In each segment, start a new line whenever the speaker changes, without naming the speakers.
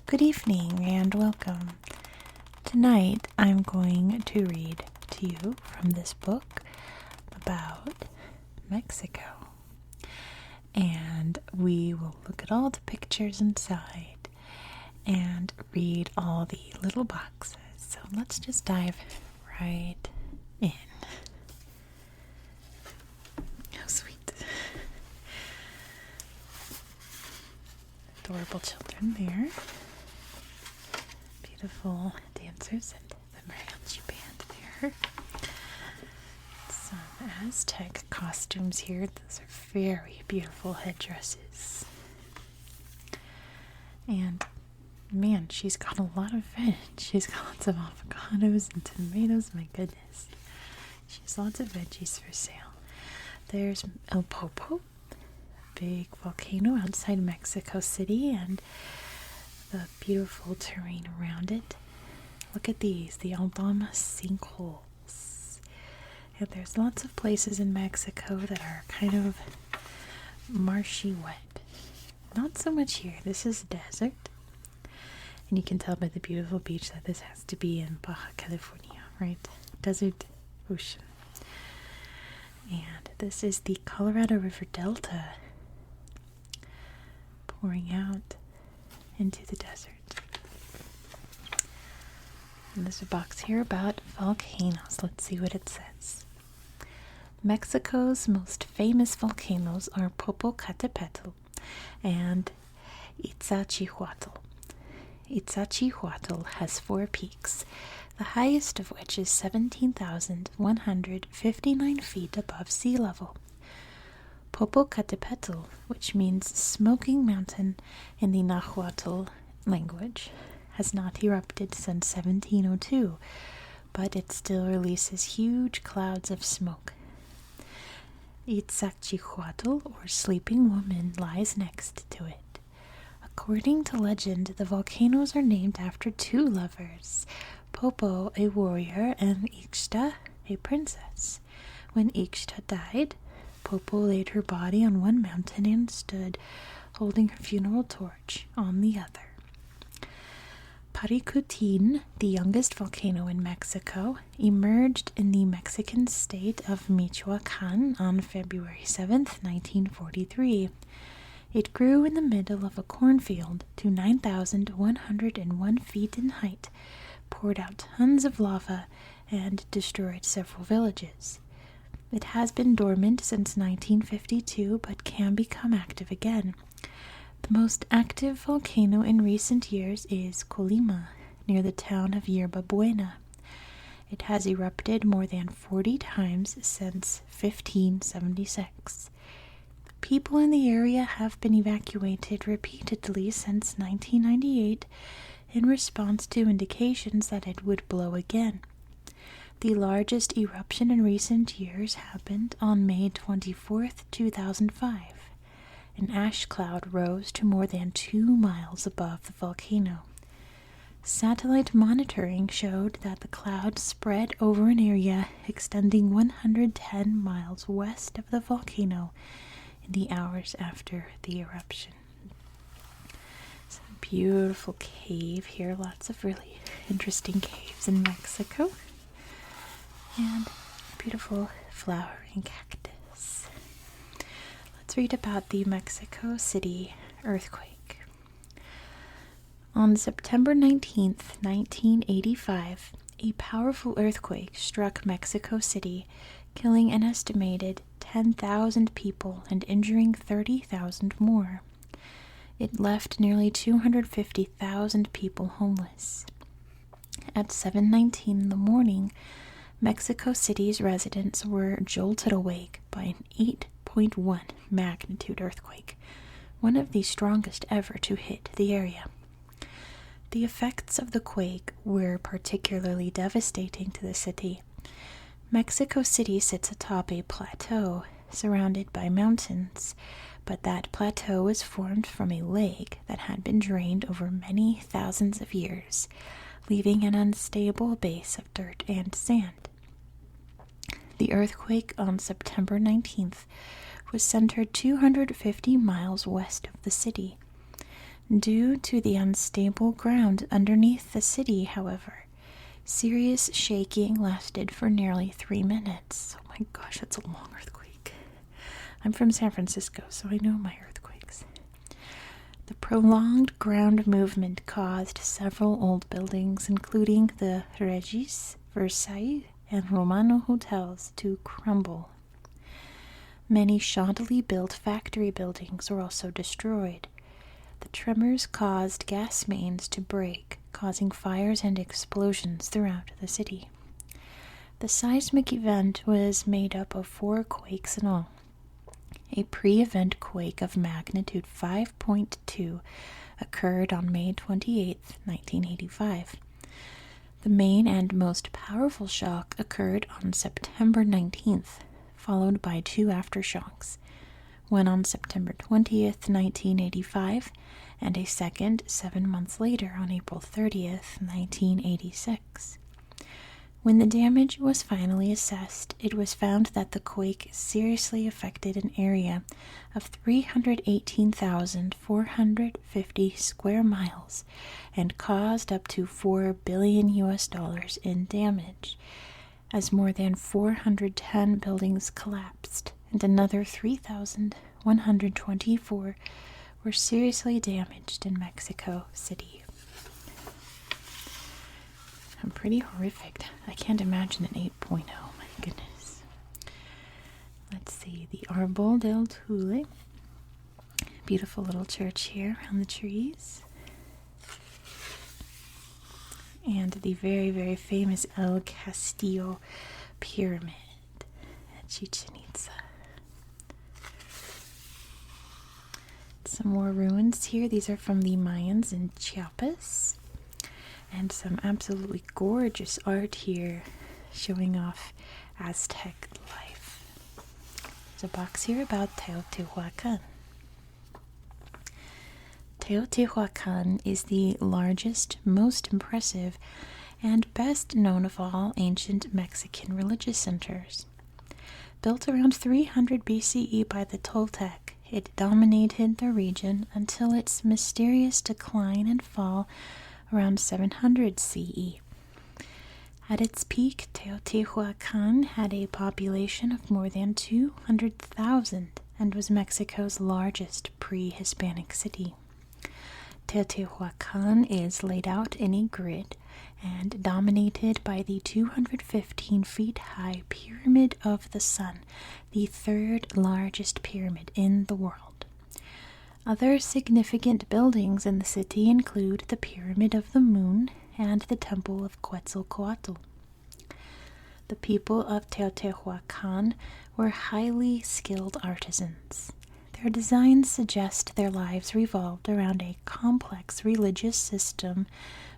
Good evening and welcome. Tonight I'm going to read to you from this book about Mexico. And we will look at all the pictures inside and read all the little boxes. So let's just dive right in. How sweet. Adorable children there. Beautiful dancers and the mariachi band there. Some Aztec costumes here. Those are very beautiful headdresses. And man, she's got a lot of veg. She's got lots of avocados and tomatoes. My goodness. She has lots of veggies for sale. There's El Popo, big volcano outside Mexico City, and the beautiful terrain around it. Look at these, the Aldama sinkholes. And there's lots of places in Mexico that are kind of marshy wet. Not so much here. This is desert. And you can tell by the beautiful beach that this has to be in Baja California, right? Desert, ocean. And this is the Colorado River Delta pouring out into the desert. And there's a box here about volcanoes. Let's see what it says. Mexico's most famous volcanoes are Popocatépetl and Iztaccíhuatl. Iztaccíhuatl has 4 peaks, the highest of which is 17,159 feet above sea level. Popocatépetl, which means smoking mountain in the Nahuatl language, has not erupted since 1702, but it still releases huge clouds of smoke. Iztaccíhuatl, or Sleeping Woman, lies next to it. According to legend, the volcanoes are named after 2 lovers, Popo, a warrior, and Ixta, a princess. When Ixta died, Popo laid her body on one mountain and stood holding her funeral torch on the other. Paricutin, the youngest volcano in Mexico, emerged in the Mexican state of Michoacán on February 7th, 1943. It grew in the middle of a cornfield to 9,101 feet in height, poured out tons of lava, and destroyed several villages. It has been dormant since 1952, but can become active again. The most active volcano in recent years is Colima, near the town of Yerba Buena. It has erupted more than 40 times since 1576. People in the area have been evacuated repeatedly since 1998 in response to indications that it would blow again. The largest eruption in recent years happened on May 24th, 2005. An ash cloud rose to more than 2 miles above the volcano. Satellite monitoring showed that the cloud spread over an area extending 110 miles west of the volcano in the hours after the eruption. Some beautiful cave here, lots of really interesting caves in Mexico. And beautiful flowering cactus. Let's read about the Mexico City earthquake. On September 19th, 1985, a powerful earthquake struck Mexico City, killing an estimated 10,000 people and injuring 30,000 more. It left nearly 250,000 people homeless. At 7:19 in the morning, Mexico City's residents were jolted awake by an 8.1 magnitude earthquake, one of the strongest ever to hit the area. The effects of the quake were particularly devastating to the city. Mexico City sits atop a plateau surrounded by mountains, but that plateau was formed from a lake that had been drained over many thousands of years, leaving an unstable base of dirt and sand. The earthquake on September 19th was centered 250 miles west of the city. Due to the unstable ground underneath the city, however, serious shaking lasted for nearly 3 minutes. Oh my gosh, that's a long earthquake. I'm from San Francisco, so I know my earthquakes. The prolonged ground movement caused several old buildings, including the Regis, Versailles, and Romano hotels, to crumble. Many shoddily built factory buildings were also destroyed. The tremors caused gas mains to break, causing fires and explosions throughout the city. The seismic event was made up of 4 quakes in all. A pre-event quake of magnitude 5.2 occurred on May 28, 1985. The main and most powerful shock occurred on September 19th, followed by 2 aftershocks, one on September 20th, 1985, and a second 7 months later on April 30th, 1986. When the damage was finally assessed, it was found that the quake seriously affected an area of 318,450 square miles and caused up to $4 billion in damage, as more than 410 buildings collapsed and another 3,124 were seriously damaged in Mexico City. Pretty horrific. I can't imagine an 8.0. My goodness. Let's see. The Arbol del Tule. Beautiful little church here around the trees. And the very, very famous El Castillo Pyramid at Chichen Itza. Some more ruins here. These are from the Mayans in Chiapas. And some absolutely gorgeous art here showing off Aztec life. There's a box here about Teotihuacan. Teotihuacan is the largest, most impressive, and best known of all ancient Mexican religious centers. Built around 300 BCE by the Toltec, it dominated the region until its mysterious decline and fall around 700 CE. At its peak, Teotihuacan had a population of more than 200,000 and was Mexico's largest pre-Hispanic city. Teotihuacan is laid out in a grid and dominated by the 215 feet high Pyramid of the Sun, the 3rd largest pyramid in the world. Other significant buildings in the city include the Pyramid of the Moon and the Temple of Quetzalcoatl. The people of Teotihuacan were highly skilled artisans. Their designs suggest their lives revolved around a complex religious system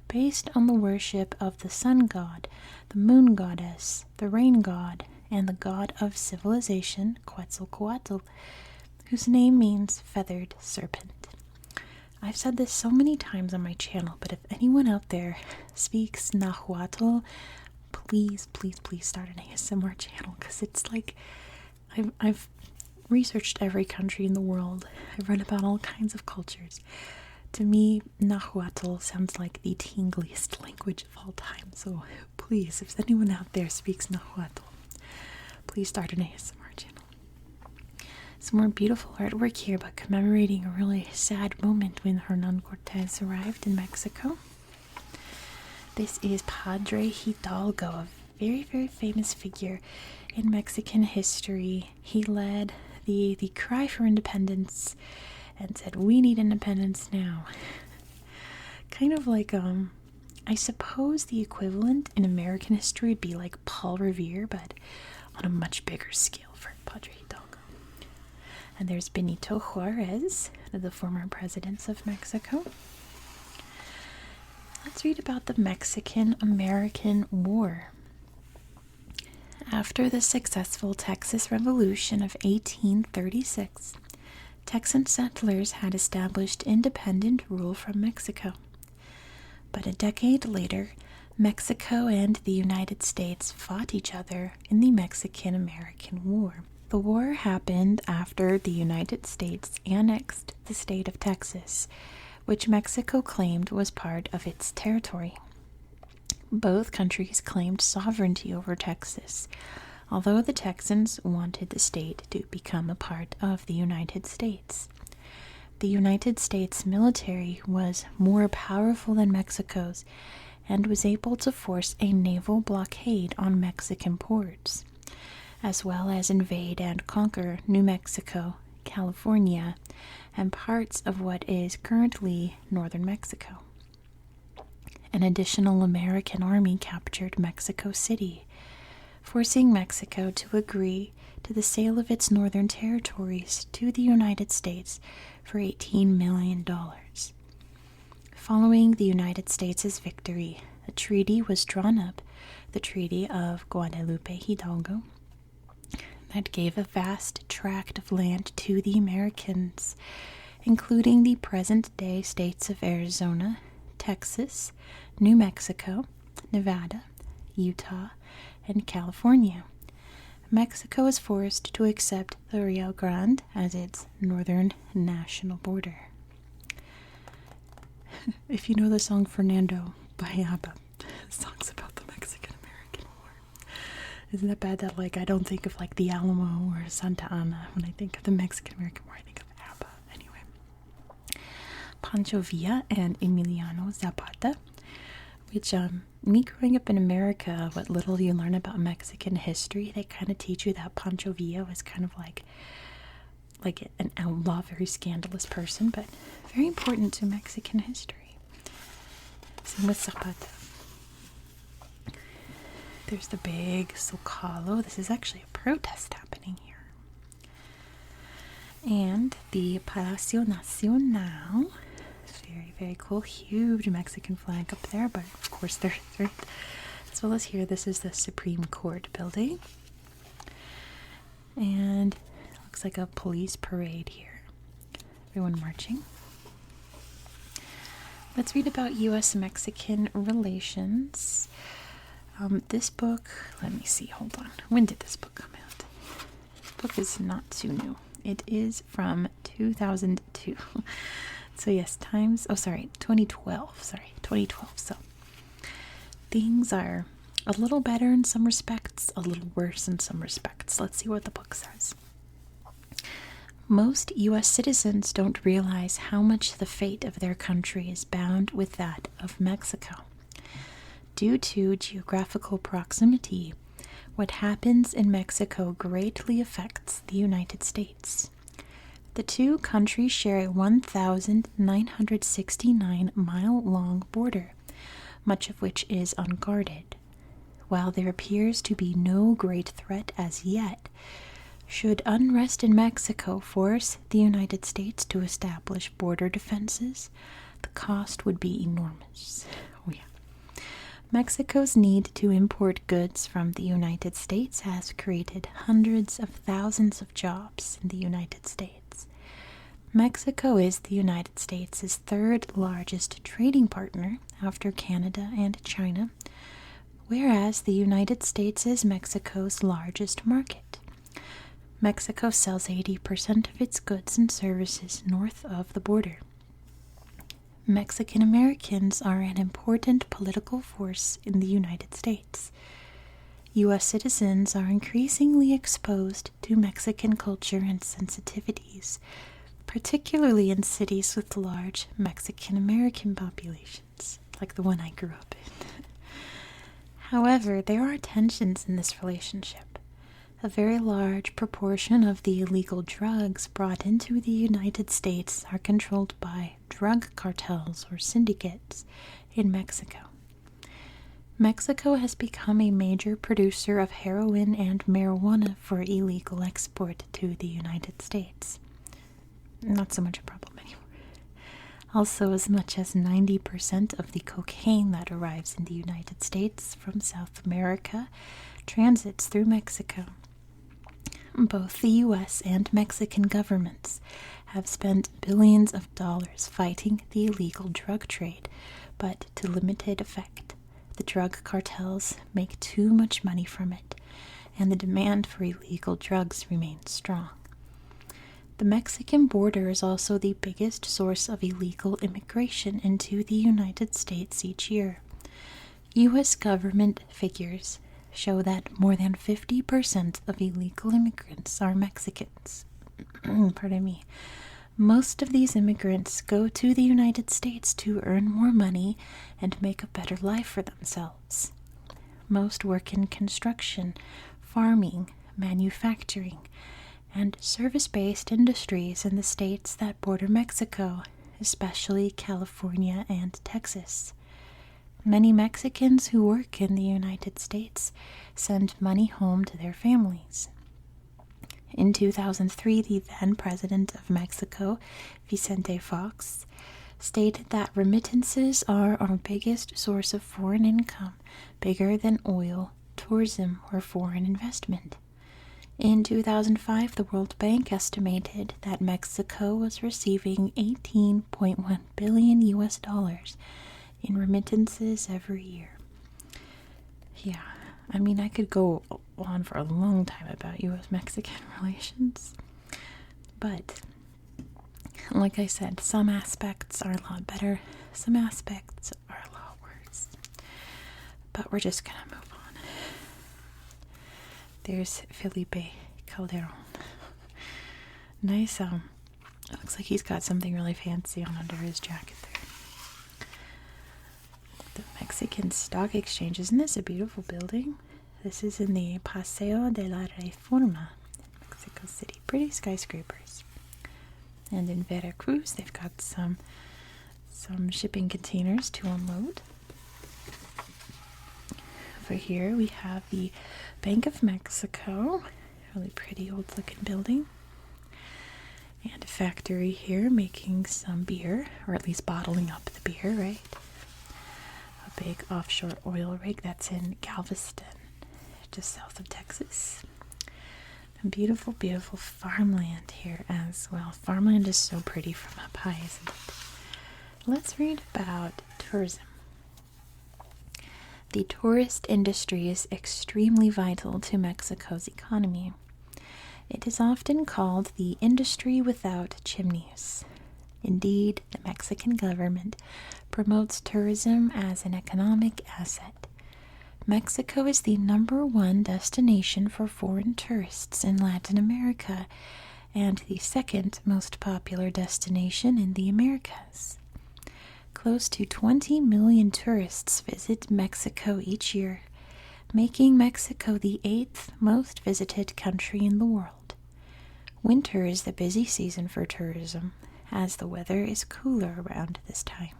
based on the worship of the sun god, the moon goddess, the rain god, and the god of civilization, Quetzalcoatl, whose name means feathered serpent. I've said this so many times on my channel, but if anyone out there speaks Nahuatl, please, please, please start an ASMR channel, because it's like, I've researched every country in the world. I've read about all kinds of cultures. To me, Nahuatl sounds like the tingliest language of all time, so please, if anyone out there speaks Nahuatl, please start an ASMR channel. Some more beautiful artwork here, but commemorating a really sad moment when Hernan Cortez arrived in Mexico. This is Padre Hidalgo, a very, very famous figure in Mexican history. He led the cry for independence and said, "We need independence now." Kind of like, I suppose the equivalent in American history would be like Paul Revere, but on a much bigger scale for Padre Hidalgo. And there's Benito Juarez, one of the former presidents of Mexico. Let's read about the Mexican-American War. After the successful Texas Revolution of 1836, Texan settlers had established independent rule from Mexico. But a decade later, Mexico and the United States fought each other in the Mexican-American War. The war happened after the United States annexed the state of Texas, which Mexico claimed was part of its territory. Both countries claimed sovereignty over Texas, although the Texans wanted the state to become a part of the United States. The United States military was more powerful than Mexico's and was able to force a naval blockade on Mexican ports, as well as invade and conquer New Mexico, California, and parts of what is currently northern Mexico. An additional American army captured Mexico City, forcing Mexico to agree to the sale of its northern territories to the United States for $18 million. Following the United States' victory, a treaty was drawn up, the Treaty of Guadalupe Hidalgo, that gave a vast tract of land to the Americans, including the present-day states of Arizona, Texas, New Mexico, Nevada, Utah, and California. Mexico was forced to accept the Rio Grande as its northern national border. If you know the song Fernando by ABBA, the song's about the Mexican-American War. Isn't that bad that, I don't think of, the Alamo or Santa Ana when I think of the Mexican-American War? I think of ABBA. Anyway. Pancho Villa and Emiliano Zapata, which, me growing up in America, what little you learn about Mexican history, they kind of teach you that Pancho Villa was kind of like an outlaw, very scandalous person, but very important to Mexican history. Same with Zapata. There's the big Zocalo. This is actually a protest happening here. And the Palacio Nacional. Very, very cool. Huge Mexican flag up there, but of course there is, right? As well as here, this is the Supreme Court building. And it looks like a police parade here. Everyone marching. Let's read about U.S.-Mexican relations. This book, let me see, hold on. When did this book come out? This book is not too new. It is from 2002. So yes, 2012. 2012. So things are a little better in some respects, a little worse in some respects. Let's see what the book says. Most U.S. citizens don't realize how much the fate of their country is bound with that of Mexico. Due to geographical proximity, what happens in Mexico greatly affects the United States. The two countries share a 1,969-mile-long border, much of which is unguarded. While there appears to be no great threat as yet, should unrest in Mexico force the United States to establish border defenses, the cost would be enormous. Oh, yeah. Mexico's need to import goods from the United States has created hundreds of thousands of jobs in the United States. Mexico is the United States' third largest trading partner after Canada and China, whereas the United States is Mexico's largest market. Mexico sells 80% of its goods and services north of the border. Mexican Americans are an important political force in the United States. U.S. citizens are increasingly exposed to Mexican culture and sensitivities, particularly in cities with large Mexican American populations, like the one I grew up in. However, there are tensions in this relationship. A very large proportion of the illegal drugs brought into the United States are controlled by drug cartels or syndicates in Mexico. Mexico has become a major producer of heroin and marijuana for illegal export to the United States. Not so much a problem anymore. Also, as much as 90% of the cocaine that arrives in the United States from South America transits through Mexico. Both the U.S. and Mexican governments have spent billions of dollars fighting the illegal drug trade, but to limited effect. The drug cartels make too much money from it, and the demand for illegal drugs remains strong. The Mexican border is also the biggest source of illegal immigration into the United States each year. U.S. government figures show that more than 50% of illegal immigrants are Mexicans. Pardon me. Most of these immigrants go to the United States to earn more money and make a better life for themselves. Most work in construction, farming, manufacturing, and service-based industries in the states that border Mexico, especially California and Texas. Many Mexicans who work in the United States send money home to their families. In 2003, the then president of Mexico, Vicente Fox, stated that remittances are our biggest source of foreign income, bigger than oil, tourism, or foreign investment. In 2005, the World Bank estimated that Mexico was receiving $18.1 billion in remittances every year. Yeah, I mean, I could go on for a long time about U.S.-Mexican relations, but like I said, some aspects are a lot better, some aspects are a lot worse, but we're just gonna move on. There's Felipe Calderon. Nice, looks like he's got something really fancy on under his jacket there. The Mexican Stock Exchange. Isn't this a beautiful building? This is in the Paseo de la Reforma, Mexico City. Pretty skyscrapers. And in Veracruz, they've got some shipping containers to unload. Over here, we have the Bank of Mexico. Really pretty old looking building. And a factory here making some beer, or at least bottling up the beer, right? A big offshore oil rig that's in Galveston, just south of Texas. And beautiful, beautiful farmland here as well. Farmland is so pretty from up high, isn't it? Let's read about tourism. The tourist industry is extremely vital to Mexico's economy. It is often called the industry without chimneys. Indeed, the Mexican government promotes tourism as an economic asset. Mexico is the #1 destination for foreign tourists in Latin America and the second most popular destination in the Americas. Close to 20 million tourists visit Mexico each year, making Mexico the 8th most visited country in the world. Winter is the busy season for tourism, as the weather is cooler around this time.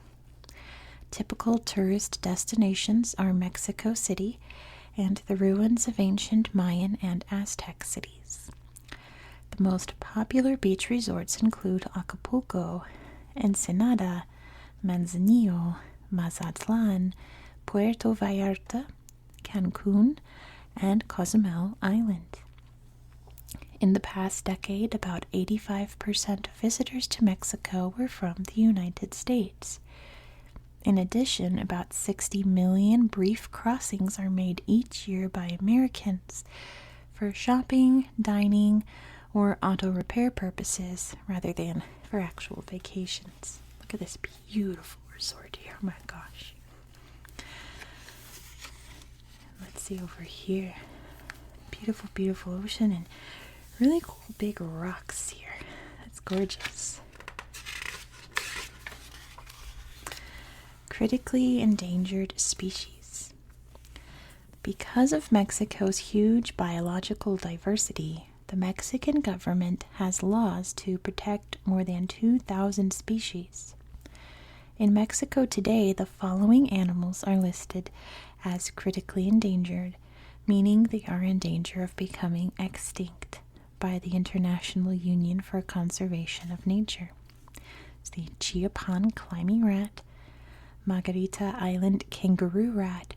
Typical tourist destinations are Mexico City and the ruins of ancient Mayan and Aztec cities. The most popular beach resorts include Acapulco, Ensenada, Manzanillo, Mazatlan, Puerto Vallarta, Cancun, and Cozumel Island. In the past decade, about 85% of visitors to Mexico were from the United States. In addition, about 60 million brief crossings are made each year by Americans for shopping, dining, or auto repair purposes rather than for actual vacations. Look at this beautiful resort here. Oh my gosh. Let's see over here. Beautiful, beautiful ocean and really cool big rocks here. That's gorgeous. Critically endangered species. Because of Mexico's huge biological diversity, the Mexican government has laws to protect more than 2,000 species. In Mexico today, the following animals are listed as critically endangered, meaning they are in danger of becoming extinct by the International Union for Conservation of Nature. It's the Chiapan climbing rat, Margarita Island kangaroo rat,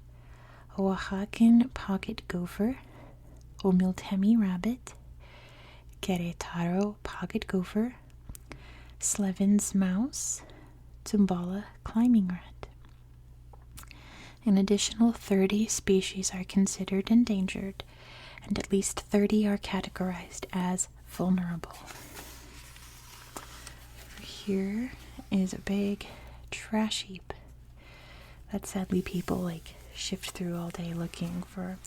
Oaxacan pocket gopher, Omiltemi rabbit, Querétaro pocket gopher, Slevin's mouse, Tumbala climbing rat. An additional 30 species are considered endangered, and at least 30 are categorized as vulnerable. here is a big trash heap that sadly people shift through all day looking for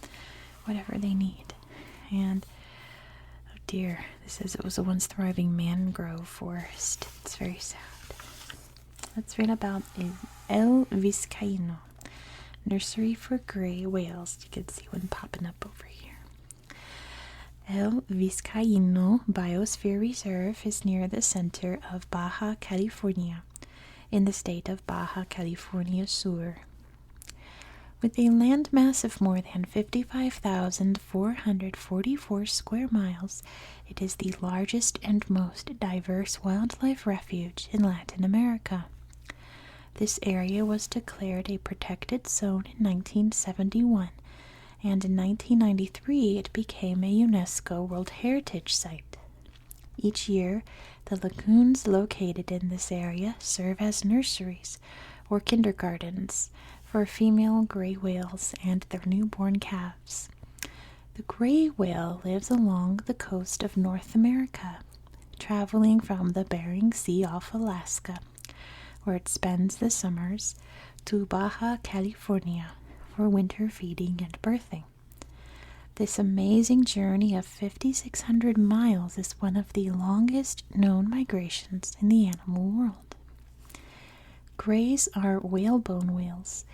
whatever they need. And oh dear, this says it was a once thriving mangrove forest. It's very sad. Let's read about El Vizcaíno, nursery for gray whales. You can see one popping up over here. El Vizcaíno Biosphere Reserve is near the center of Baja California, in the state of Baja California Sur. With a landmass of more than 55,444 square miles, it is the largest and most diverse wildlife refuge in Latin America. This area was declared a protected zone in 1971, and in 1993 it became a UNESCO World Heritage Site. Each year, the lagoons located in this area serve as nurseries or kindergartens for female gray whales and their newborn calves. The gray whale lives along the coast of North America, traveling from the Bering Sea off Alaska, where it spends the summers, to Baja California for winter feeding and birthing. This amazing journey of 5,600 miles is one of the longest known migrations in the animal world. Grays are whalebone whales,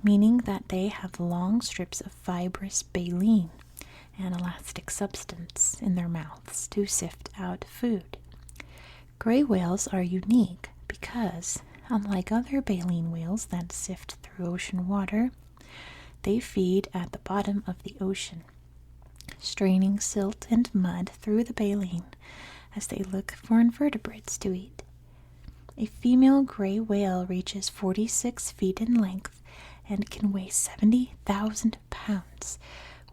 meaning that they have long strips of fibrous baleen, an elastic substance, in their mouths to sift out food. Gray whales are unique because, unlike other baleen whales that sift through ocean water, they feed at the bottom of the ocean, straining silt and mud through the baleen as they look for invertebrates to eat. A female gray whale reaches 46 feet in length and can weigh 70,000 pounds,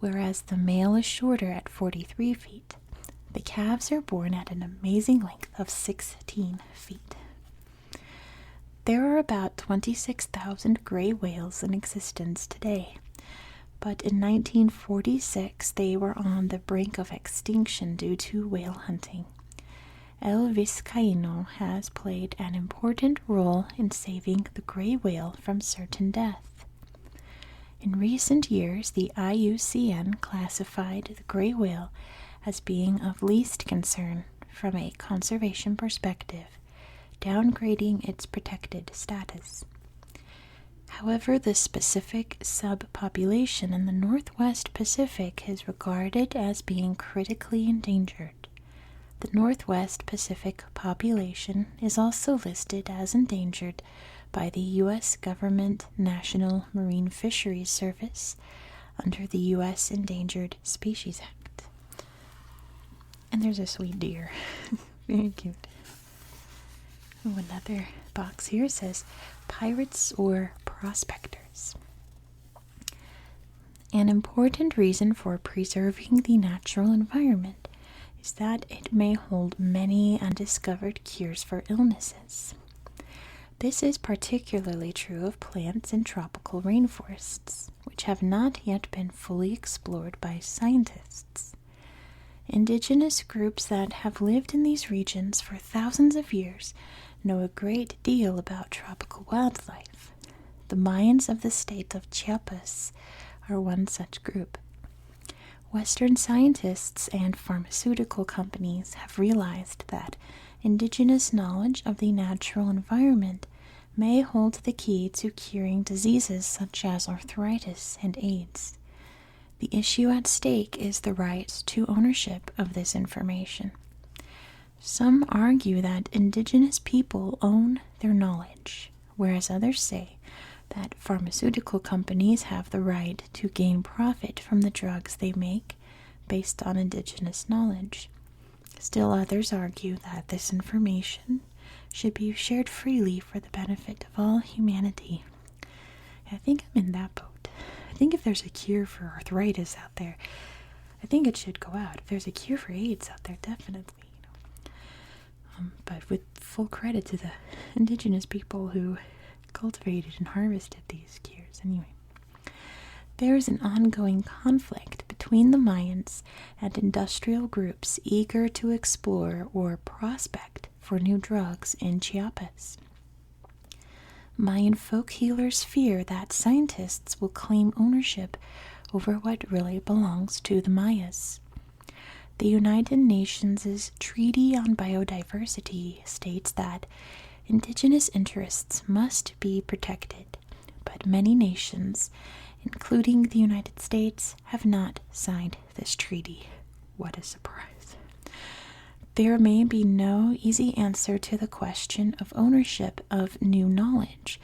whereas the male is shorter at 43 feet. The calves are born at an amazing length of 16 feet. There are about 26,000 gray whales in existence today, but in 1946 they were on the brink of extinction due to whale hunting. El Vizcaíno has played an important role in saving the gray whale from certain death. In recent years, the IUCN classified the gray whale as being of least concern from a conservation perspective, downgrading its protected status. However, the specific subpopulation in the Northwest Pacific is regarded as being critically endangered. The Northwest Pacific population is also listed as endangered by the U.S. Government National Marine Fisheries Service under the U.S. Endangered Species Act. And there's a sweet deer. Very cute. Oh, another box here says pirates or prospectors. An important reason for preserving the natural environment is that it may hold many undiscovered cures for illnesses. This is particularly true of plants in tropical rainforests, which have not yet been fully explored by scientists. Indigenous groups that have lived in these regions for thousands of years know a great deal about tropical wildlife. The Mayans of the state of Chiapas are one such group. Western scientists and pharmaceutical companies have realized that indigenous knowledge of the natural environment may hold the key to curing diseases such as arthritis and AIDS. The issue at stake is the right to ownership of this information. Some argue that indigenous people own their knowledge, whereas others say that pharmaceutical companies have the right to gain profit from the drugs they make based on indigenous knowledge. Still others argue that this information should be shared freely for the benefit of all humanity. I think I'm in that boat. I think if there's a cure for arthritis out there, I think it should go out. If there's a cure for AIDS out there, definitely. But with full credit to the indigenous people who cultivated and harvested these cures. Anyway, there is an ongoing conflict between the Mayans and industrial groups eager to explore or prospect for new drugs in Chiapas. Mayan folk healers fear that scientists will claim ownership over what really belongs to the Mayas. The United Nations' Treaty on Biodiversity states that indigenous interests must be protected, but many nations, including the United States, have not signed this treaty. What a surprise. There may be no easy answer to the question of ownership of new knowledge,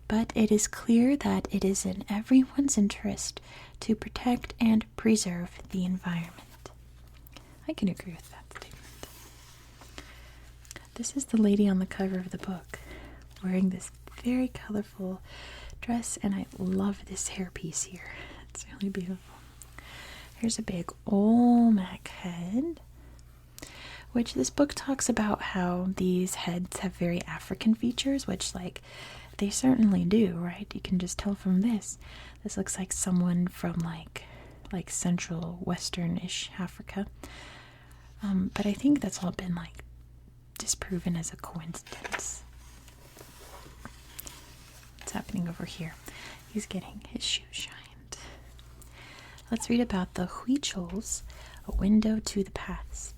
but it is clear that it is in everyone's interest to protect and preserve the environment. I can agree with that statement. This is the lady on the cover of the book, wearing this very colorful dress, and I love this hairpiece here. It's really beautiful. Here's a big Olmec head, which this book talks about how these heads have very African features, which, like, they certainly do, right? You can just tell from this. This looks like someone from, like central western-ish Africa. But I think that's all been, like, disproven as a coincidence. What's happening over here? He's getting his shoes shined. Let's read about the Huichols, a window to the past.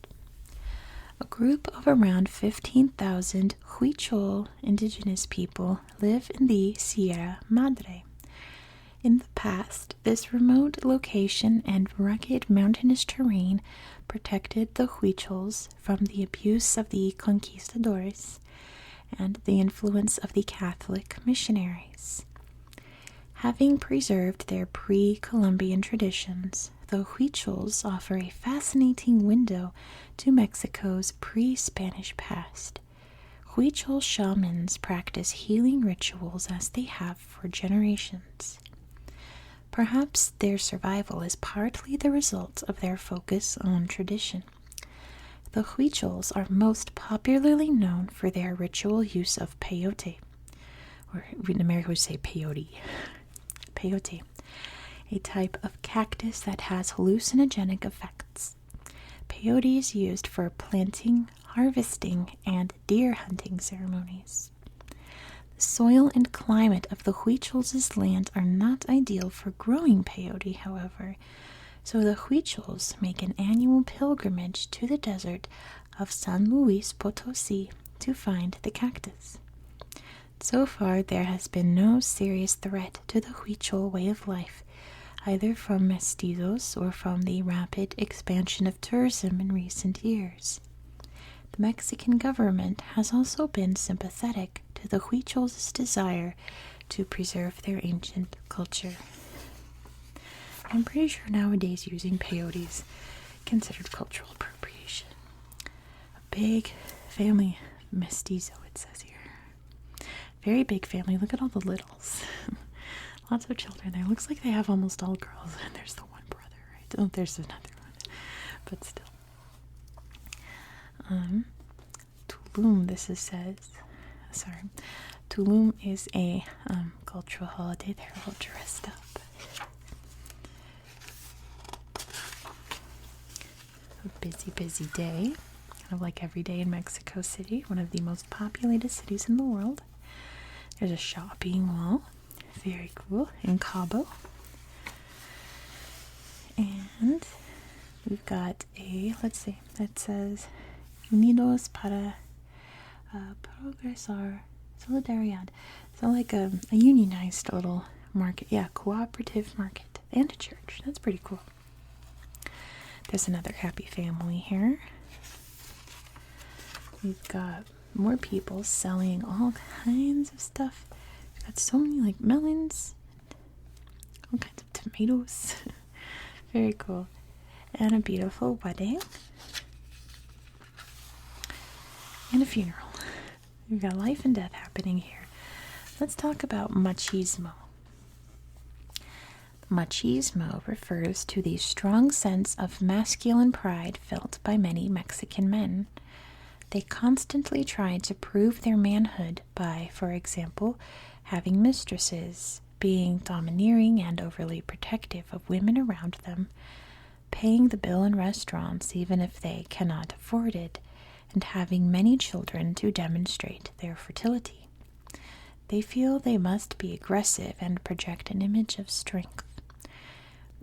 A group of around 15,000 Huichol indigenous people live in the Sierra Madre. In the past, this remote location and rugged mountainous terrain protected the Huichols from the abuse of the conquistadors and the influence of the Catholic missionaries. Having preserved their pre-Columbian traditions, the Huichols offer a fascinating window to Mexico's pre-Spanish past. Huichol shamans practice healing rituals as they have for generations. Perhaps their survival is partly the result of their focus on tradition. The Huichols are most popularly known for their ritual use of peyote, or in America we say peyote. Peyote, a type of cactus that has hallucinogenic effects. Peyote is used for planting, harvesting, and deer hunting ceremonies. The soil and climate of the Huichols' land are not ideal for growing peyote, however, so the Huichols make an annual pilgrimage to the desert of San Luis Potosi to find the cactus. So far, there has been no serious threat to the Huichol way of life, either from mestizos or from the rapid expansion of tourism in recent years. The Mexican government has also been sympathetic to the Huichols' desire to preserve their ancient culture. I'm pretty sure nowadays using peyote is considered cultural appropriation. A big family mestizo, it says here. Very big family. Look at all the littles. Lots of children there. Looks like they have almost all girls. And there's the one brother, right? Oh, there's another one. But still. Tulum, Tulum is a cultural holiday. They're all dressed up. A busy, busy day. Kind of like every day in Mexico City, one of the most populated cities in the world. There's a shopping mall. Very cool. In Cabo. And we've got a, let's see, it says Unidos para Progresar Solidaridad. So like a unionized little market. Yeah, cooperative market. And a church. That's pretty cool. There's another happy family here. We've got more people selling all kinds of stuff. We've got so many like melons, all kinds of tomatoes. Very cool. And a beautiful wedding. And a funeral. We've got life and death happening here. Let's talk about machismo. Machismo refers to the strong sense of masculine pride felt by many Mexican men. They constantly try to prove their manhood by, for example, having mistresses, being domineering and overly protective of women around them, paying the bill in restaurants even if they cannot afford it, and having many children to demonstrate their fertility. They feel they must be aggressive and project an image of strength.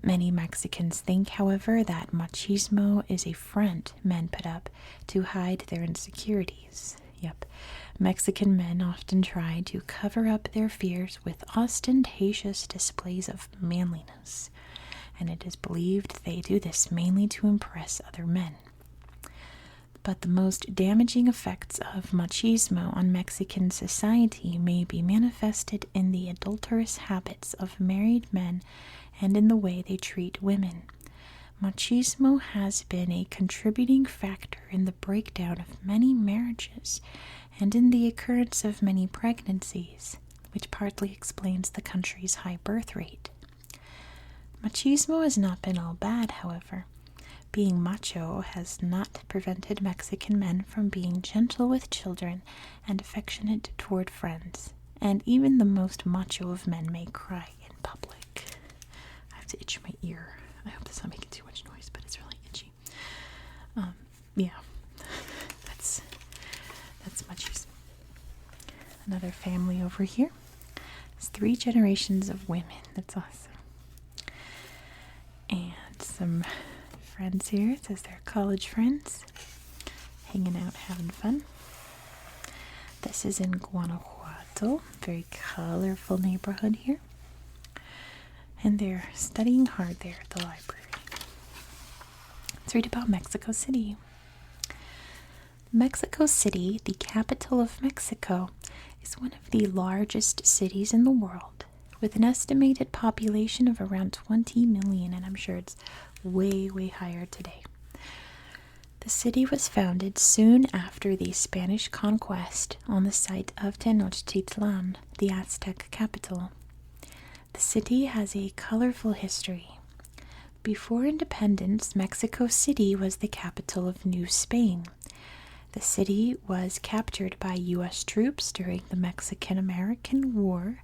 Many Mexicans think, however, that machismo is a front men put up to hide their insecurities. Yep, Mexican men often try to cover up their fears with ostentatious displays of manliness, and it is believed they do this mainly to impress other men. But the most damaging effects of machismo on Mexican society may be manifested in the adulterous habits of married men and in the way they treat women. Machismo has been a contributing factor in the breakdown of many marriages and in the occurrence of many pregnancies, which partly explains the country's high birth rate. Machismo has not been all bad, however. Being macho has not prevented Mexican men from being gentle with children and affectionate toward friends, and even the most macho of men may cry in public. I have to itch my ear. I hope that's not making too much noise, but it's really itchy. Yeah, that's machismo. Another family over here. It's 3 generations of women. That's awesome. And some friends here. It says they're college friends, hanging out, having fun. This is in Guanajuato. Very colorful neighborhood here. And they're studying hard there at the library. Let's read about Mexico City. Mexico City, the capital of Mexico, is one of the largest cities in the world, with an estimated population of around 20 million, and I'm sure it's way, way higher today. The city was founded soon after the Spanish conquest on the site of Tenochtitlan, the Aztec capital. The city has a colorful history. Before independence, Mexico City was the capital of New Spain. The city was captured by U.S. troops during the Mexican-American War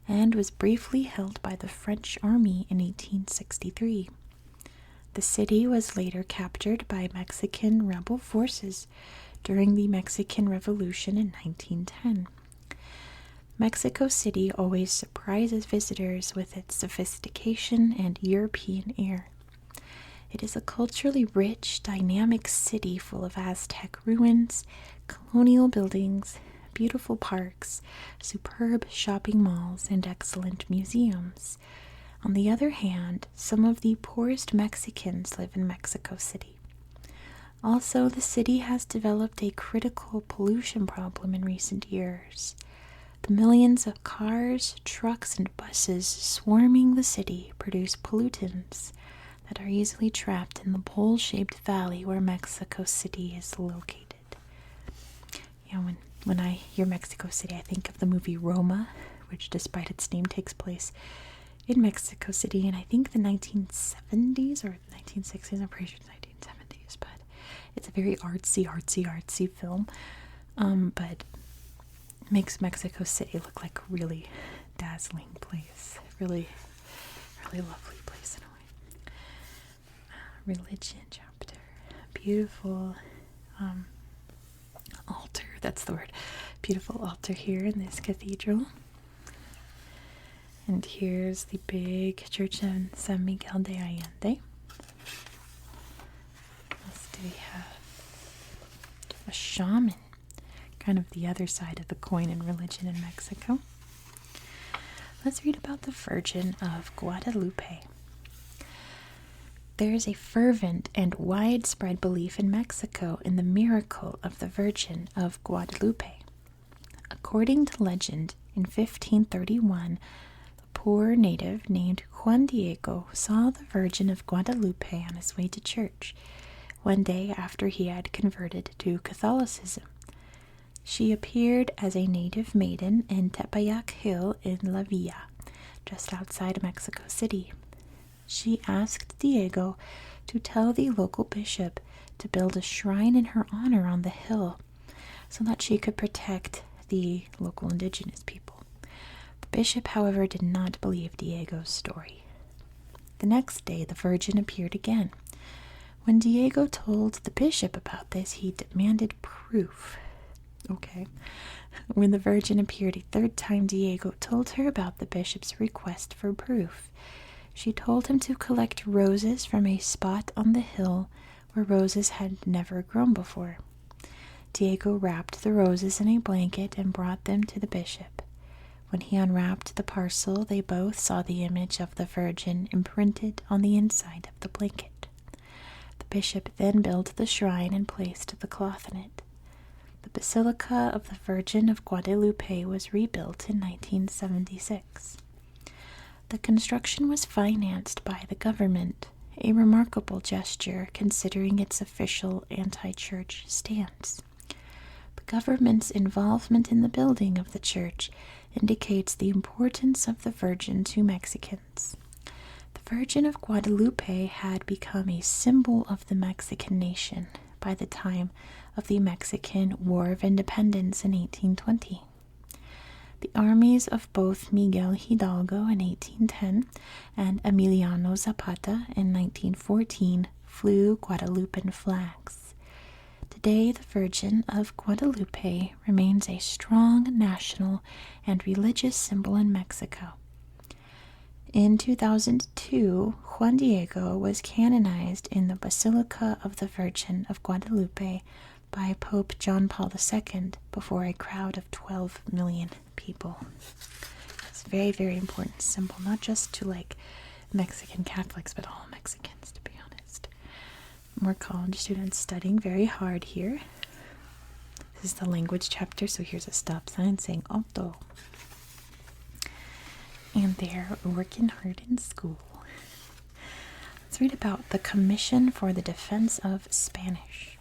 and was briefly held by the French army in 1863. The city was later captured by Mexican rebel forces during the Mexican Revolution in 1910. Mexico City always surprises visitors with its sophistication and European air. It is a culturally rich, dynamic city full of Aztec ruins, colonial buildings, beautiful parks, superb shopping malls, and excellent museums. On the other hand, some of the poorest Mexicans live in Mexico City. Also, the city has developed a critical pollution problem in recent years. The millions of cars, trucks, and buses swarming the city produce pollutants that are easily trapped in the bowl-shaped valley where Mexico City is located. Yeah, when I hear Mexico City, I think of the movie Roma, which despite its name takes place in Mexico City in I think the 1970s or 1960s. I'm pretty sure it's 1970s, but it's a very artsy film. But makes Mexico City look like a really dazzling place. Really, really lovely place in a way. Religion chapter. Beautiful altar. That's the word. Beautiful altar here in this cathedral. And here's the big church of San Miguel de Allende. What else do we have? A shaman. Kind of the other side of the coin in religion in Mexico. Let's read about the Virgin of Guadalupe. There is a fervent and widespread belief in Mexico in the miracle of the Virgin of Guadalupe. According to legend, in 1531, a poor native named Juan Diego saw the Virgin of Guadalupe on his way to church one day after he had converted to Catholicism. She appeared as a native maiden in Tepeyac Hill in La Villa, just outside Mexico City. She asked Diego to tell the local bishop to build a shrine in her honor on the hill so that she could protect the local indigenous people. The bishop, however, did not believe Diego's story. The next day, the Virgin appeared again. When Diego told the bishop about this, he demanded proof. Okay. When the Virgin appeared a third time, Diego told her about the bishop's request for proof. She told him to collect roses from a spot on the hill where roses had never grown before. Diego wrapped the roses in a blanket and brought them to the bishop. When he unwrapped the parcel, they both saw the image of the Virgin imprinted on the inside of the blanket. The bishop then built the shrine and placed the cloth in it. The Basilica of the Virgin of Guadalupe was rebuilt in 1976. The construction was financed by the government, a remarkable gesture considering its official anti-church stance. The government's involvement in the building of the church indicates the importance of the Virgin to Mexicans. The Virgin of Guadalupe had become a symbol of the Mexican nation by the time of the Mexican War of Independence in 1820. The armies of both Miguel Hidalgo in 1810 and Emiliano Zapata in 1914 flew Guadalupan flags. Today, the Virgin of Guadalupe remains a strong national and religious symbol in Mexico. In 2002, Juan Diego was canonized in the Basilica of the Virgin of Guadalupe by Pope John Paul II before a crowd of 12 million people. It's a very, very important symbol, not just to Mexican Catholics, but all Mexicans, to be honest. More college students studying very hard here. This is the language chapter, so here's a stop sign saying auto. And they're working hard in school. Let's read about the Commission for the Defense of Spanish.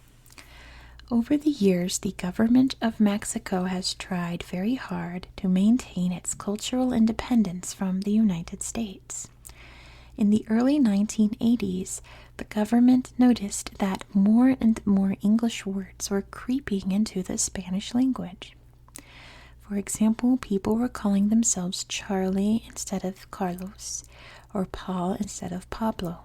Over the years, the government of Mexico has tried very hard to maintain its cultural independence from the United States. In the early 1980s, the government noticed that more and more English words were creeping into the Spanish language. For example, people were calling themselves Charlie instead of Carlos, or Paul instead of Pablo.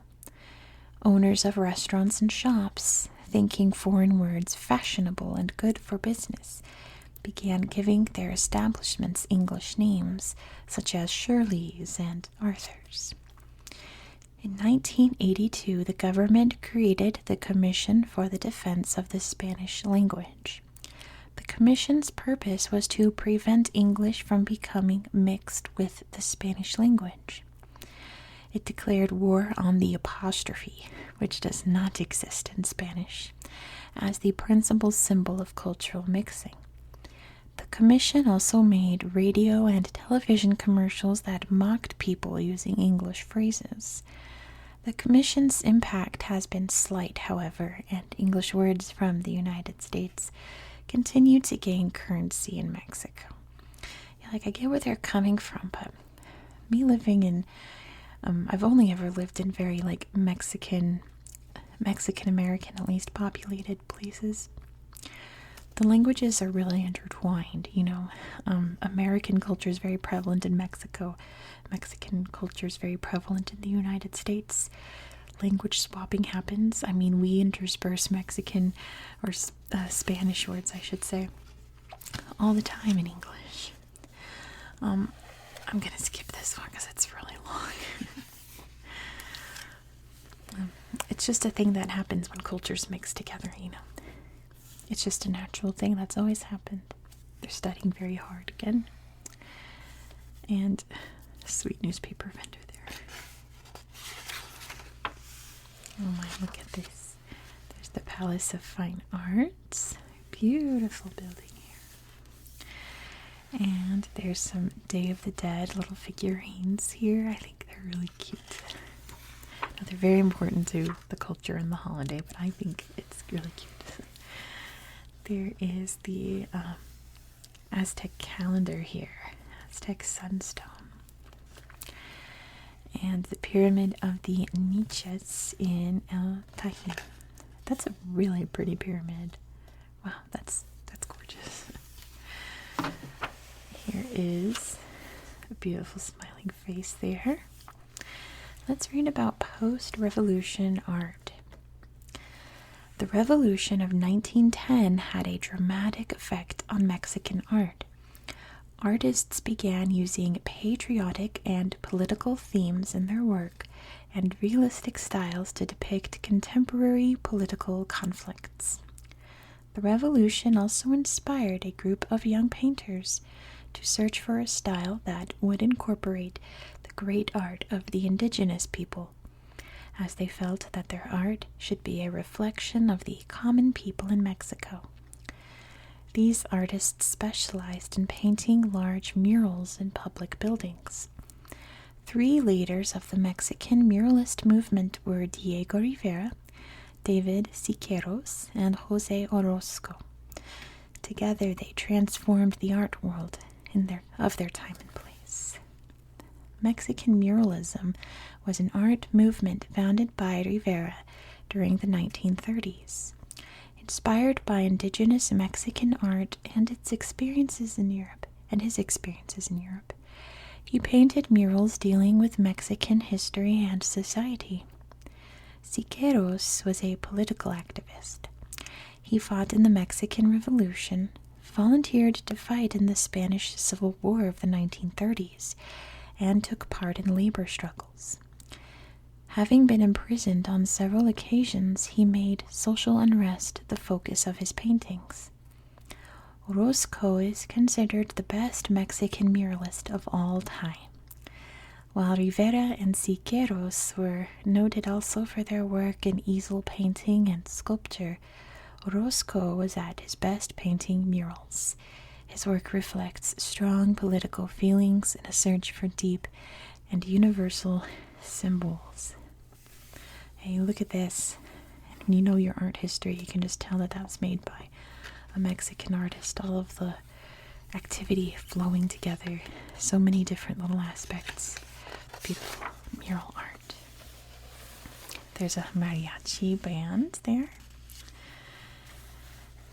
Owners of restaurants and shops, thinking foreign words fashionable and good for business, began giving their establishments English names, such as Shirley's and Arthur's. In 1982, the government created the Commission for the Defense of the Spanish Language. The commission's purpose was to prevent English from becoming mixed with the Spanish language. It declared war on the apostrophe, which does not exist in Spanish, as the principal symbol of cultural mixing. The commission also made radio and television commercials that mocked people using English phrases. The commission's impact has been slight, however, and English words from the United States continue to gain currency in Mexico. I get where they're coming from, but me living in I've only ever lived in very Mexican American, at least, populated places. The languages are really intertwined, American culture is very prevalent in Mexico. Mexican culture is very prevalent in the United States. Language swapping happens. We intersperse Mexican or Spanish words, I should say, all the time in English. I'm going to skip this one because it's really long. It's just a thing that happens when cultures mix together, It's just a natural thing that's always happened. They're studying very hard again. And a sweet newspaper vendor there. Oh my, look at this. There's the Palace of Fine Arts. Beautiful building here. And there's some Day of the Dead little figurines here. I think they're really cute. Now, they're very important to the culture and the holiday, but I think it's really cute. There is the Aztec calendar here, Aztec sunstone. And the Pyramid of the Niches in El Tajín. That's a really pretty pyramid. Wow, that's gorgeous. Here is a beautiful smiling face there. Let's read about post-revolution art. The Revolution of 1910 had a dramatic effect on Mexican art. Artists began using patriotic and political themes in their work and realistic styles to depict contemporary political conflicts. The Revolution also inspired a group of young painters to search for a style that would incorporate the great art of the indigenous people, as they felt that their art should be a reflection of the common people in Mexico. These artists specialized in painting large murals in public buildings. Three leaders of the Mexican muralist movement were Diego Rivera, David Siqueiros, and Jose Orozco. Together they transformed the art world of their time and place. Mexican muralism was an art movement founded by Rivera during the 1930s. Inspired by indigenous Mexican art and his experiences in Europe, he painted murals dealing with Mexican history and society. Siqueiros was a political activist. He fought in the Mexican Revolution, volunteered to fight in the Spanish Civil War of the 1930s, and took part in labor struggles. Having been imprisoned on several occasions, he made social unrest the focus of his paintings. Orozco is considered the best Mexican muralist of all time. While Rivera and Siqueiros were noted also for their work in easel painting and sculpture, Orozco was at his best painting murals. His work reflects strong political feelings and a search for deep and universal symbols. Hey, look at this. And when you know your art history, you can just tell that was made by a Mexican artist. All of the activity flowing together. So many different little aspects. Beautiful mural art. There's a mariachi band there.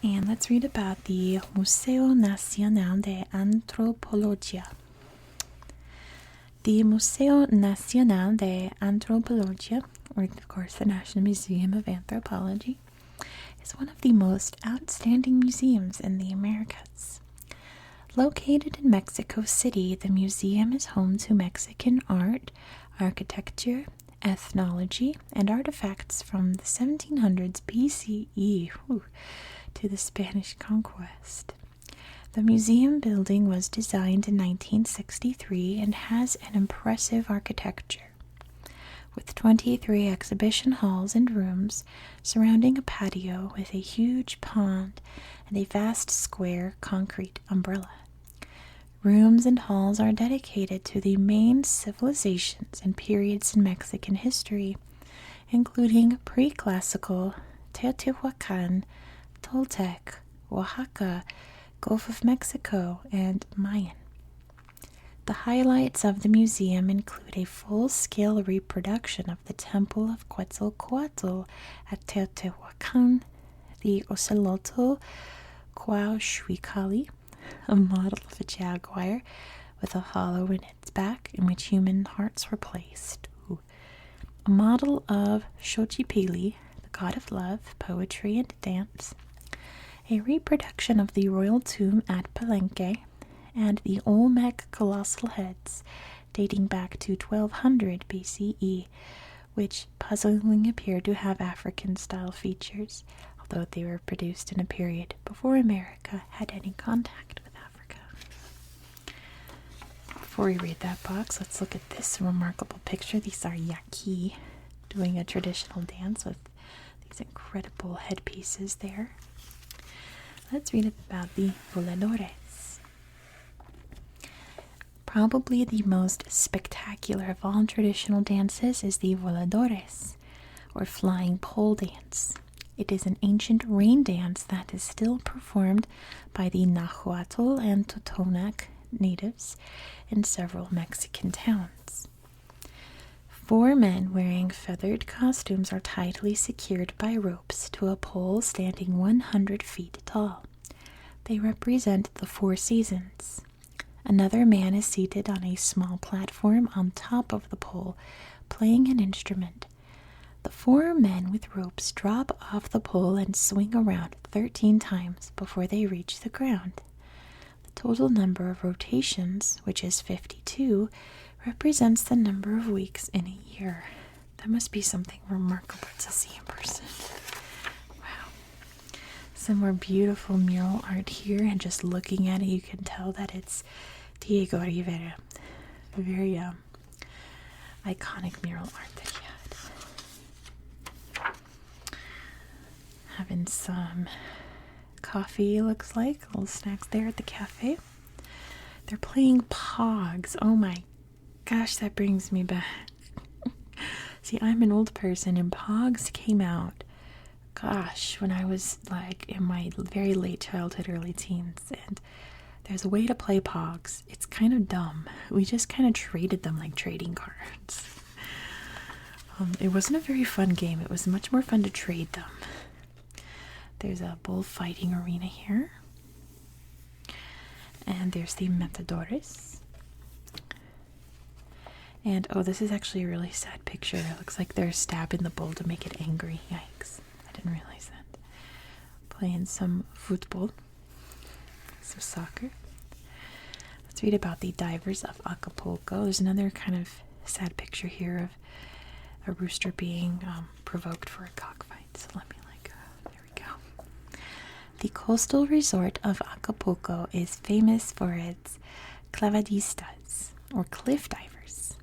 And let's read about the Museo Nacional de Antropología. The Museo Nacional de Antropología, or of course the National Museum of Anthropology, is one of the most outstanding museums in the Americas. Located in Mexico City, the museum is home to Mexican art, architecture, ethnology, and artifacts from the 1700s BCE to the Spanish conquest. The museum building was designed in 1963 and has an impressive architecture, with 23 exhibition halls and rooms surrounding a patio with a huge pond and a vast square concrete umbrella. Rooms and halls are dedicated to the main civilizations and periods in Mexican history, including pre-classical, Teotihuacan, Toltec, Oaxaca, Gulf of Mexico, and Mayan. The highlights of the museum include a full-scale reproduction of the Temple of Quetzalcoatl at Teotihuacan, the Ocelotl Cuauhxicalli, a model of a jaguar with a hollow in its back in which human hearts were placed, a model of Xochipilli, the god of love, poetry, and dance, a reproduction of the royal tomb at Palenque, and the Olmec colossal heads dating back to 1200 BCE, which puzzlingly appear to have African-style features, although they were produced in a period before America had any contact with Africa. Before we read that box, let's look at this remarkable picture. These are Yaqui doing a traditional dance with these incredible headpieces there. Let's read about the voladores. Probably the most spectacular of all traditional dances is the voladores, or flying pole dance. It is an ancient rain dance that is still performed by the Nahuatl and Totonac natives in several Mexican towns. 4 men wearing feathered costumes are tightly secured by ropes to a pole standing 100 feet tall. They represent the 4 seasons. Another man is seated on a small platform on top of the pole, playing an instrument. The four men with ropes drop off the pole and swing around 13 times before they reach the ground. The total number of rotations, which is 52, represents the number of weeks in a year. That must be something remarkable to see in person. Wow. Some more beautiful mural art here, and just looking at it, you can tell that it's Diego Rivera. Very iconic mural art that he had. Having some coffee, looks like. Little snacks there at the cafe. They're playing Pogs. Oh my gosh, that brings me back. See, I'm an old person, and Pogs came out, gosh, when I was like in my very late childhood, early teens. And there's a way to play Pogs. It's kind of dumb. We just kind of traded them like trading cards. It wasn't a very fun game. It was much more fun to trade them. There's a bullfighting arena here. And there's the Matadores. And, oh, this is actually a really sad picture. It looks like they're stabbing the bull to make it angry. Yikes. I didn't realize that. Playing some football. Some soccer. Let's read about the divers of Acapulco. There's another kind of sad picture here of a rooster being provoked for a cockfight. So let me there we go. The coastal resort of Acapulco is famous for its clavadistas, or cliff divers.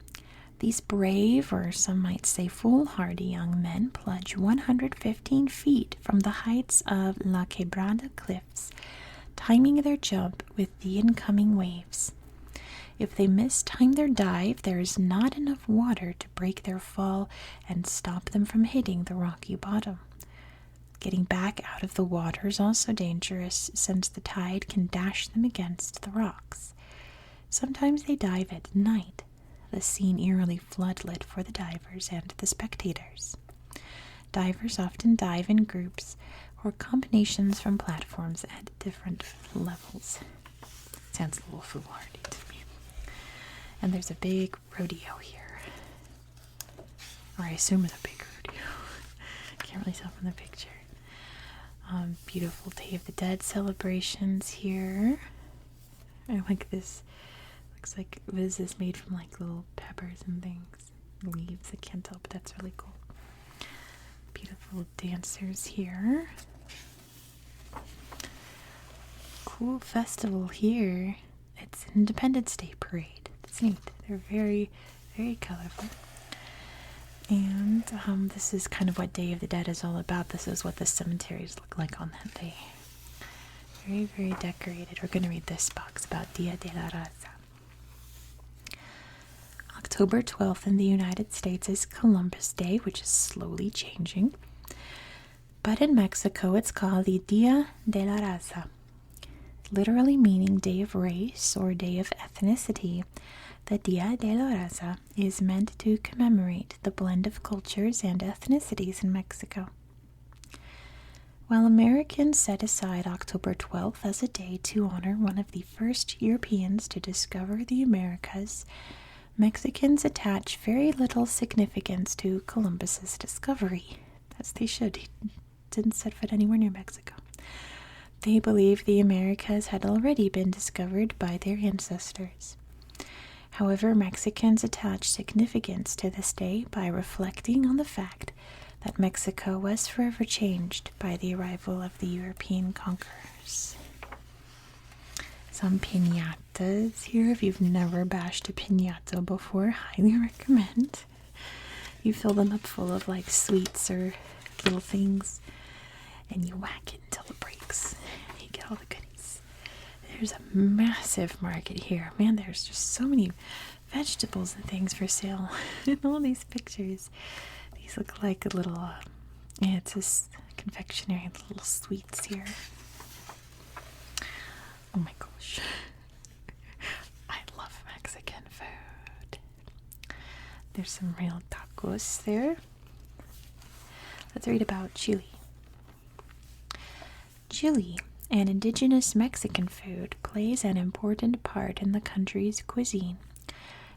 These brave, or some might say foolhardy young men plunge 115 feet from the heights of La Quebrada cliffs, timing their jump with the incoming waves. If they mistime their dive, there is not enough water to break their fall and stop them from hitting the rocky bottom. Getting back out of the water is also dangerous, since the tide can dash them against the rocks. Sometimes they dive at night, the scene eerily floodlit for the divers and the spectators. Divers often dive in groups or combinations from platforms at different levels. Sounds a little foolhardy to me. And there's a big rodeo here. Or I assume it's a big rodeo. Can't really tell from the picture. Beautiful Day of the Dead celebrations here. I like this. Looks like, what is this made from, like little peppers and things? Leaves, I can't tell, but that's really cool. Beautiful dancers here. Cool festival here. It's Independence Day parade. It's neat. They're very, very colorful. And this is kind of what Day of the Dead is all about. This is what the cemeteries look like on that day. Very, very decorated. We're going to read this box about Dia de la Raza. October 12th in the United States is Columbus Day, which is slowly changing. But in Mexico, it's called the Dia de la Raza, literally meaning day of race or day of ethnicity. The Dia de la Raza is meant to commemorate the blend of cultures and ethnicities in Mexico. While Americans set aside October 12th as a day to honor one of the first Europeans to discover the Americas, Mexicans attach very little significance to Columbus's discovery, as they should. He didn't set foot anywhere near Mexico. They believe the Americas had already been discovered by their ancestors. However, Mexicans attach significance to this day by reflecting on the fact that Mexico was forever changed by the arrival of the European conquerors. Some piñatas here. If you've never bashed a piñata before, highly recommend. You fill them up full of like sweets or little things, and you whack it until it breaks. You get all the goodies. There's a massive market here. Man, there's just so many vegetables and things for sale in all these pictures. These look like a little, it's this confectionery, little sweets here. Oh my gosh. I love Mexican food. There's some real tacos there. Let's read about chili. Chili, an indigenous Mexican food, plays an important part in the country's cuisine.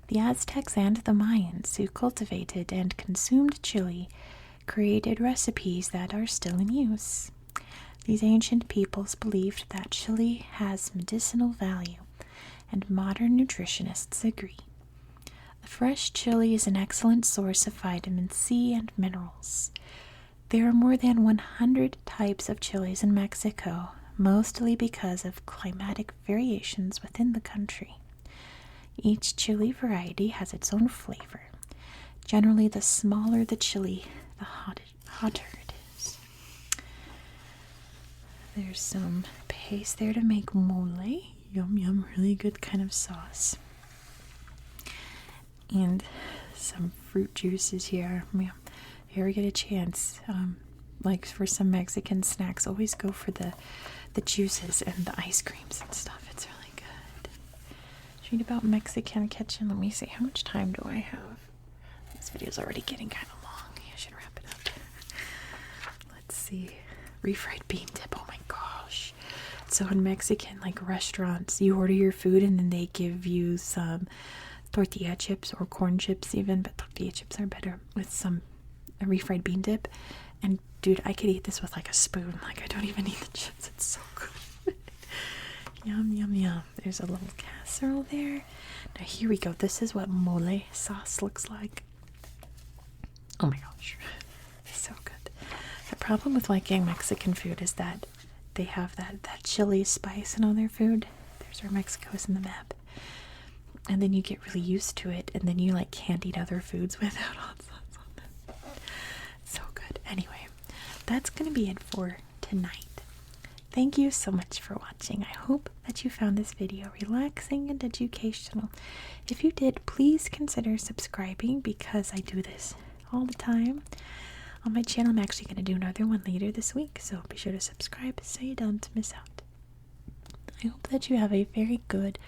The Aztecs and the Mayans, who cultivated and consumed chili, created recipes that are still in use. These ancient peoples believed that chili has medicinal value, and modern nutritionists agree. A fresh chili is an excellent source of vitamin C and minerals. There are more than 100 types of chilies in Mexico, mostly because of climatic variations within the country. Each chili variety has its own flavor. Generally, the smaller the chili, the hotter it is. There's some paste there to make mole. Yum yum, really good kind of sauce. And some fruit juices here. If you ever get a chance, like for some Mexican snacks, always go for the juices and the ice creams and stuff. It's really good. Read about Mexican kitchen. Let me see, how much time do I have? This video's already getting kind of long. I should wrap it up. Let's see. Refried bean dip. Oh my gosh. So in Mexican like restaurants, you order your food and then they give you some tortilla chips or corn chips even, but tortilla chips are better, with some refried bean dip. And dude, I could eat this with like a spoon. Like I don't even need the chips. It's so good. Yum, yum, yum. There's a little casserole there. Now here we go. This is what mole sauce looks like. Oh my gosh. It's so good. The problem with liking Mexican food is that they have that chili spice in all their food. There's where Mexico is in the map. And then you get really used to it, and then you like can't eat other foods without hot sauce on them. So good. Anyway, that's going to be it for tonight. Thank you so much for watching. I hope that you found this video relaxing and educational. If you did, please consider subscribing because I do this all the time on my channel. I'm actually going to do another one later this week, so be sure to subscribe so you don't miss out. I hope that you have a very good